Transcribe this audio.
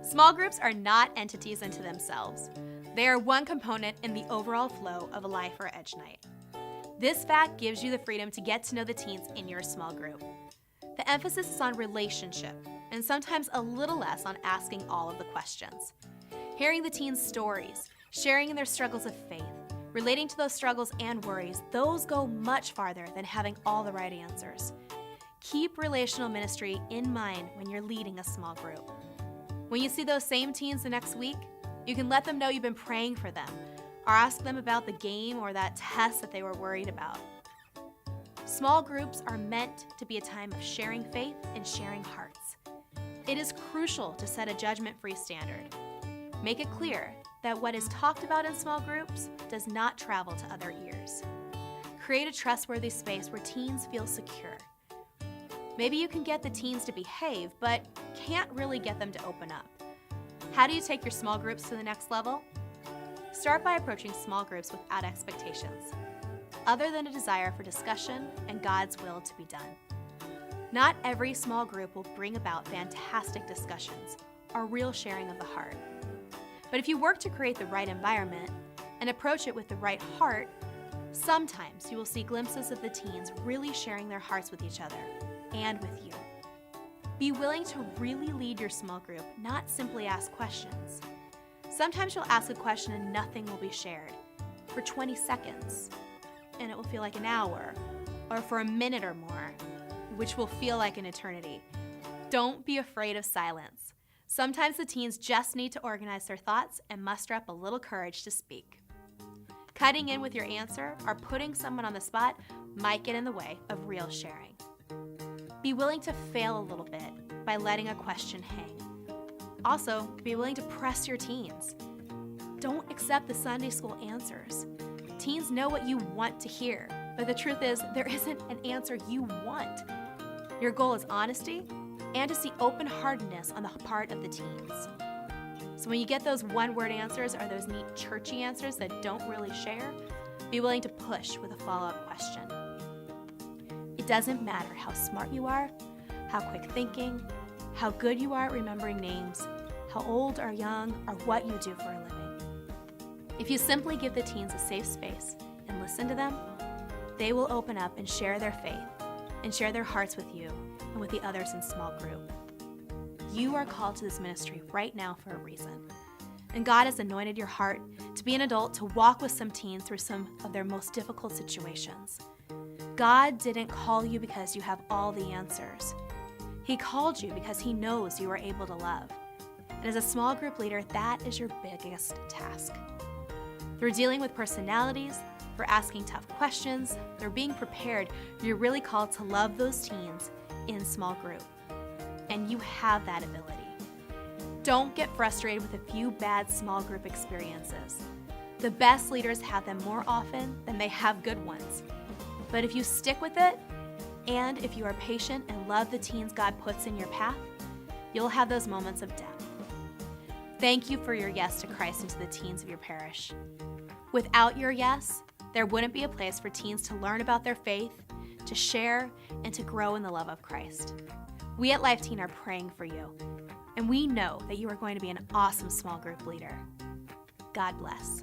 Small groups are not entities unto themselves. They are one component in the overall flow of a Life or Edge night. This fact gives you the freedom to get to know the teens in your small group. The emphasis is on relationship, and sometimes a little less on asking all of the questions. Hearing the teens' stories, sharing in their struggles of faith, relating to those struggles and worries, those go much farther than having all the right answers. Keep relational ministry in mind when you're leading a small group. When you see those same teens the next week, you can let them know you've been praying for them, or ask them about the game or that test that they were worried about. Small groups are meant to be a time of sharing faith and sharing hearts. It is crucial to set a judgment-free standard. Make it clear that what is talked about in small groups does not travel to other ears. Create a trustworthy space where teens feel secure. Maybe you can get the teens to behave, but can't really get them to open up. How do you take your small groups to the next level? Start by approaching small groups without expectations, other than a desire for discussion and God's will to be done. Not every small group will bring about fantastic discussions or real sharing of the heart. But if you work to create the right environment and approach it with the right heart, sometimes you will see glimpses of the teens really sharing their hearts with each other and with you. Be willing to really lead your small group, not simply ask questions. Sometimes you'll ask a question and nothing will be shared for 20 seconds, and it will feel like an hour, or for a minute or more, which will feel like an eternity. Don't be afraid of silence. Sometimes the teens just need to organize their thoughts and muster up a little courage to speak. Cutting in with your answer or putting someone on the spot might get in the way of real sharing. Be willing to fail a little bit by letting a question hang. Also, be willing to press your teens. Don't accept the Sunday school answers. Teens know what you want to hear, but the truth is there isn't an answer you want. Your goal is honesty and to see open-heartedness on the part of the teens. So when you get those one-word answers or those neat churchy answers that don't really share, be willing to push with a follow-up question. It doesn't matter how smart you are, how quick thinking, how good you are at remembering names, how old or young, or what you do for a living. If you simply give the teens a safe space and listen to them, they will open up and share their faith and share their hearts with you and with the others in small group. You are called to this ministry right now for a reason. And God has anointed your heart to be an adult to walk with some teens through some of their most difficult situations. God didn't call you because you have all the answers. He called you because He knows you are able to love. And as a small group leader, that is your biggest task. Through dealing with personalities, for asking tough questions, through being prepared, you're really called to love those teens in small group. And you have that ability. Don't get frustrated with a few bad small group experiences. The best leaders have them more often than they have good ones. But if you stick with it, and if you are patient and love the teens God puts in your path, you'll have those moments of depth. Thank you for your yes to Christ and to the teens of your parish. Without your yes, there wouldn't be a place for teens to learn about their faith, to share, and to grow in the love of Christ. We at Life Teen are praying for you, and we know that you are going to be an awesome small group leader. God bless.